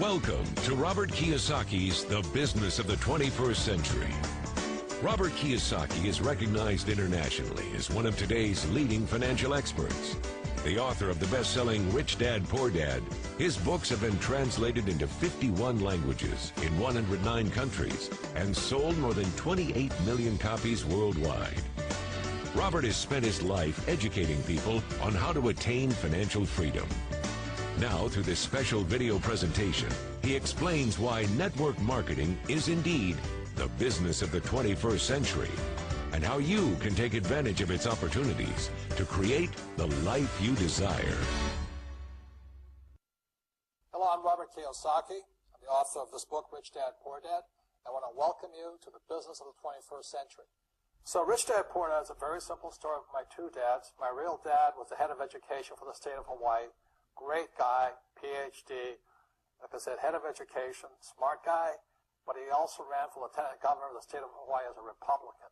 Welcome to Robert Kiyosaki's The Business of the 21st Century. Robert Kiyosaki is recognized internationally as one of today's leading financial experts. The author of the best-selling Rich Dad, Poor Dad, his books have been translated into 51 languages in 109 countries and sold more than 28 million copies worldwide. Robert has spent his life educating people on how to attain financial freedom. Now, through this special video presentation, he explains why network marketing is indeed the business of the 21st century and how you can take advantage of its opportunities to create the life you desire. Hello, I'm Robert Kiyosaki. I'm the author of this book, Rich Dad, Poor Dad. I want to welcome you to the business of the 21st century. So Rich Dad, Poor Dad is a very simple story of my two dads. My real dad was the head of education for the state of Hawaii. Great guy, PhD, like I said, head of education, smart guy, but he also ran for lieutenant governor of the state of Hawaii as a Republican.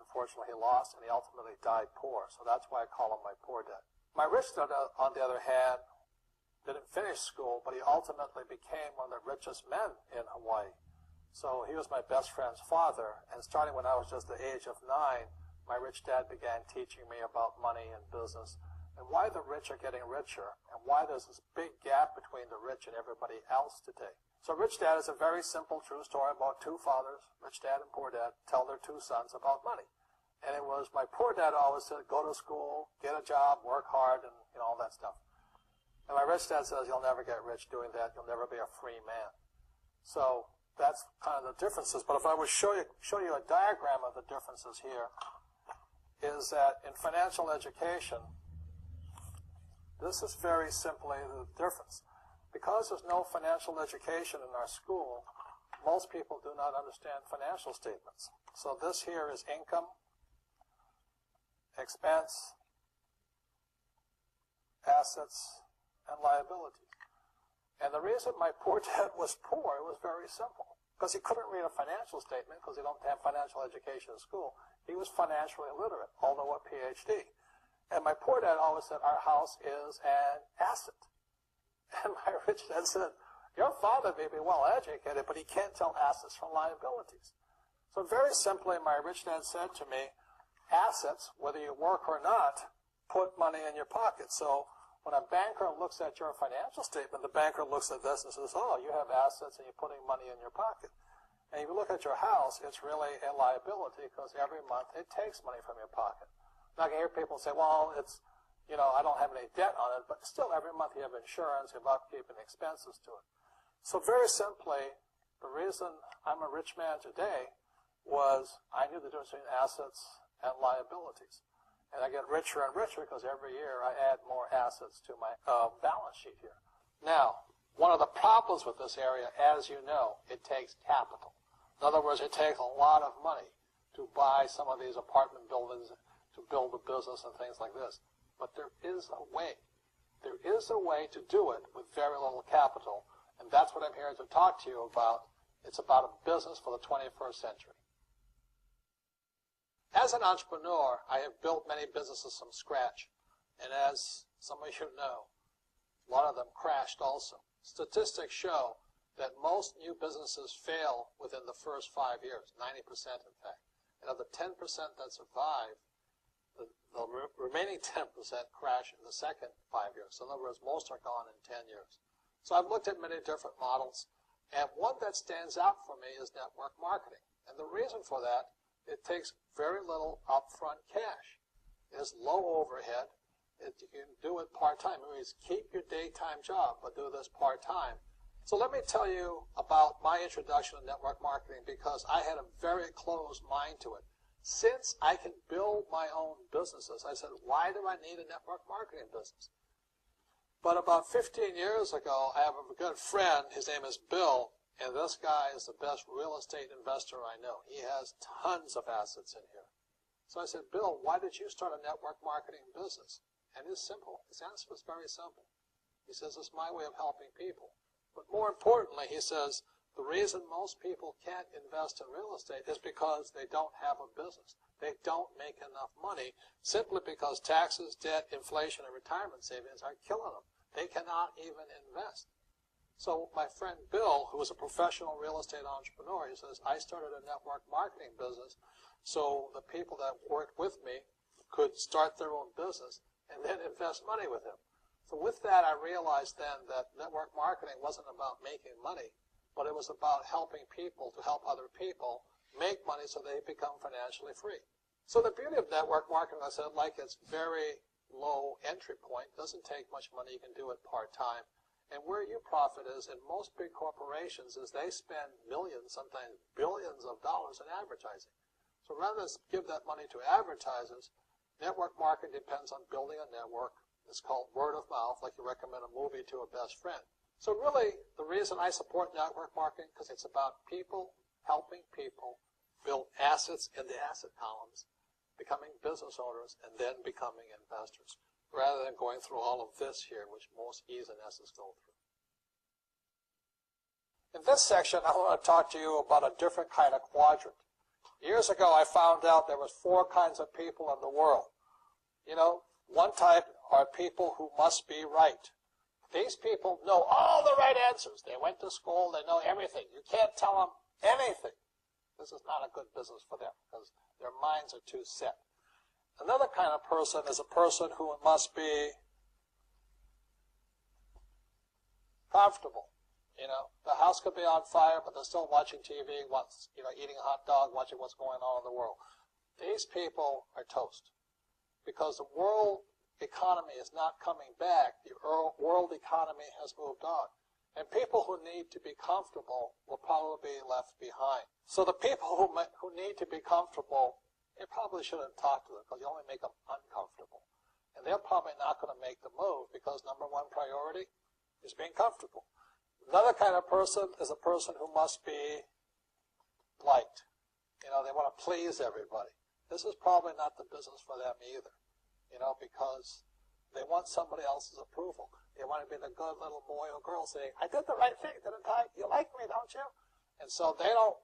Unfortunately, he lost, and he ultimately died poor, so that's why I call him my poor dad. My rich dad, on the other hand, didn't finish school, but he ultimately became one of the richest men in Hawaii. So he was my best friend's father, and starting when I was just the age of 9, my rich dad began teaching me about money and business, and why the rich are getting richer, and why there's this big gap between the rich and everybody else today. So Rich Dad is a very simple, true story about two fathers, Rich Dad and Poor Dad, tell their two sons about money. And it was my poor dad always said, go to school, get a job, work hard, and all that stuff. And my rich dad says, you'll never get rich doing that, you'll never be a free man. So that's kind of the differences. But if I would show you a diagram of the differences here, is that in financial education, this is very simply the difference. Because there's no financial education in our school, most people do not understand financial statements. So this here is income, expense, assets, and liabilities. And the reason my poor dad was poor was very simple. Because he couldn't read a financial statement because he don't have financial education in school. He was financially illiterate, although a PhD. And my poor dad always said, our house is an asset. And my rich dad said, your father may be well educated, but he can't tell assets from liabilities. So very simply, my rich dad said to me, assets, whether you work or not, put money in your pocket. So when a banker looks at your financial statement, the banker looks at this and says, oh, you have assets and you're putting money in your pocket. And if you look at your house, it's really a liability because every month it takes money from your pocket. Now, I can hear people say, well, it's, I don't have any debt on it, but still every month you have insurance, you have upkeep and expenses to it. So very simply, the reason I'm a rich man today was I knew the difference between assets and liabilities. And I get richer and richer because every year I add more assets to my balance sheet here. Now, one of the problems with this area, as you know, it takes capital. In other words, it takes a lot of money to buy some of these apartment buildings, to build a business and things like this. But there is a way. There is a way to do it with very little capital, and that's what I'm here to talk to you about. It's about a business for the 21st century. As an entrepreneur, I have built many businesses from scratch, and as some of you know, a lot of them crashed also. Statistics show that most new businesses fail within the first 5 years, 90% in fact. And of the 10% that survive, the remaining 10% crash in the second 5 years. So in other words, most are gone in 10 years. So I've looked at many different models, and one that stands out for me is network marketing. And the reason for that, it takes very little upfront cash. It is low overhead. You can do it part-time. It means keep your daytime job, but do this part-time. So let me tell you about my introduction to network marketing because I had a very closed mind to it. Since I can build my own businesses, I said, why do I need a network marketing business? But about 15 years ago, I have a good friend, his name is Bill, and this guy is the best real estate investor I know. He has tons of assets in here. So I said, Bill, why did you start a network marketing business? And it's simple. His answer was very simple. He says, it's my way of helping people. But more importantly, he says, the reason most people can't invest in real estate is because they don't have a business. They don't make enough money simply because taxes, debt, inflation, and retirement savings are killing them. They cannot even invest. So my friend Bill, who was a professional real estate entrepreneur, he says, I started a network marketing business so the people that worked with me could start their own business and then invest money with him. So with that, I realized then that network marketing wasn't about making money, but it was about helping people to help other people make money so they become financially free. So the beauty of network marketing, I said, like it's very low entry point, doesn't take much money, you can do it part-time. And where you profit is in most big corporations is they spend millions, sometimes billions of dollars in advertising. So rather than give that money to advertisers, network marketing depends on building a network. It's called word of mouth, like you recommend a movie to a best friend. So really, the reason I support network marketing, because it's about people helping people build assets in the asset columns, becoming business owners, and then becoming investors, rather than going through all of this here, which most E's and S's go through. In this section, I want to talk to you about a different kind of quadrant. Years ago, I found out there was 4 kinds of people in the world. You know, one type are people who must be right. These people know all the right answers. They went to school, they know everything. You can't tell them anything. This is not a good business for them because their minds are too set. Another kind of person is a person who must be comfortable. You know, the house could be on fire, but they're still watching TV, eating a hot dog, watching what's going on in the world. These people are toast because the world economy is not coming back. The world economy has moved on. And people who need to be comfortable will probably be left behind. So the people who need to be comfortable, you probably shouldn't talk to them because you only make them uncomfortable. And they're probably not going to make the move because number one priority is being comfortable. Another kind of person is a person who must be liked. You know, they want to please everybody. This is probably not the business for them either, you know, because they want somebody else's approval. They want to be the good little boy or girl saying, I did the right thing, didn't I? You like me, don't you? And so they'll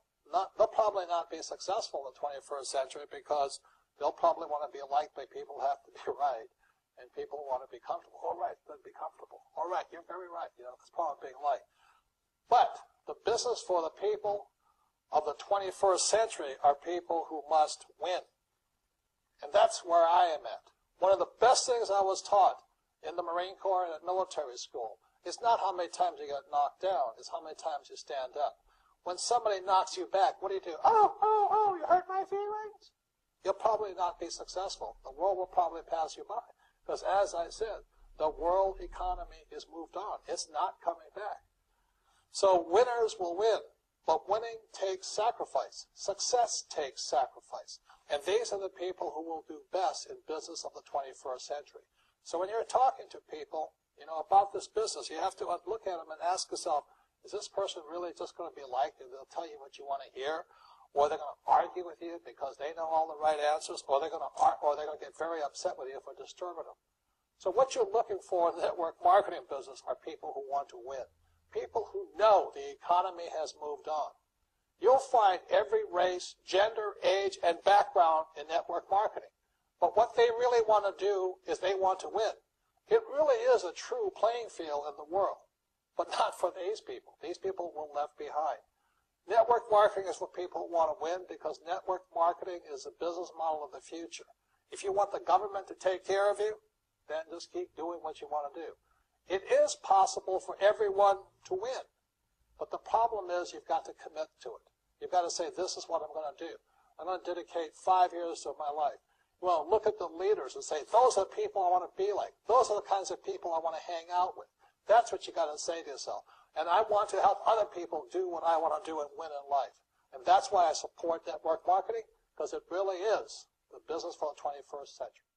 probably not be successful in the 21st century because they'll probably want to be liked by people who have to be right. And people want to be comfortable. All right, then be comfortable. All right, you're very right. You know, it's part of being liked. But the business for the people of the 21st century are people who must win. And that's where I am at. One of the best things I was taught in the Marine Corps and at military school is not how many times you get knocked down, it's how many times you stand up. When somebody knocks you back, what do? Oh, you hurt my feelings. You'll probably not be successful. The world will probably pass you by. Because as I said, the world economy is moved on. It's not coming back. So winners will win. But winning takes sacrifice. Success takes sacrifice. And these are the people who will do best in business of the 21st century. So when you're talking to people, you know, about this business, you have to look at them and ask yourself, is this person really just going to be liked and they'll tell you what you want to hear? Or they're going to argue with you because they know all the right answers, or they're going to get very upset with you for disturbing them. So what you're looking for in the network marketing business are people who want to win. People who know the economy has moved on. You'll find every race, gender, age, and background in network marketing. But what they really want to do is they want to win. It really is a true playing field in the world, but not for these people. These people were left behind. Network marketing is for people who want to win because network marketing is a business model of the future. If you want the government to take care of you, then just keep doing what you want to do. It is possible for everyone to win, but the problem is you've got to commit to it. You've got to say, this is what I'm going to do. I'm going to dedicate 5 years of my life. Well, look at the leaders and say, those are the people I want to be like. Those are the kinds of people I want to hang out with. That's what you got to say to yourself. And I want to help other people do what I want to do and win in life. And that's why I support network marketing, because it really is the business for the 21st century.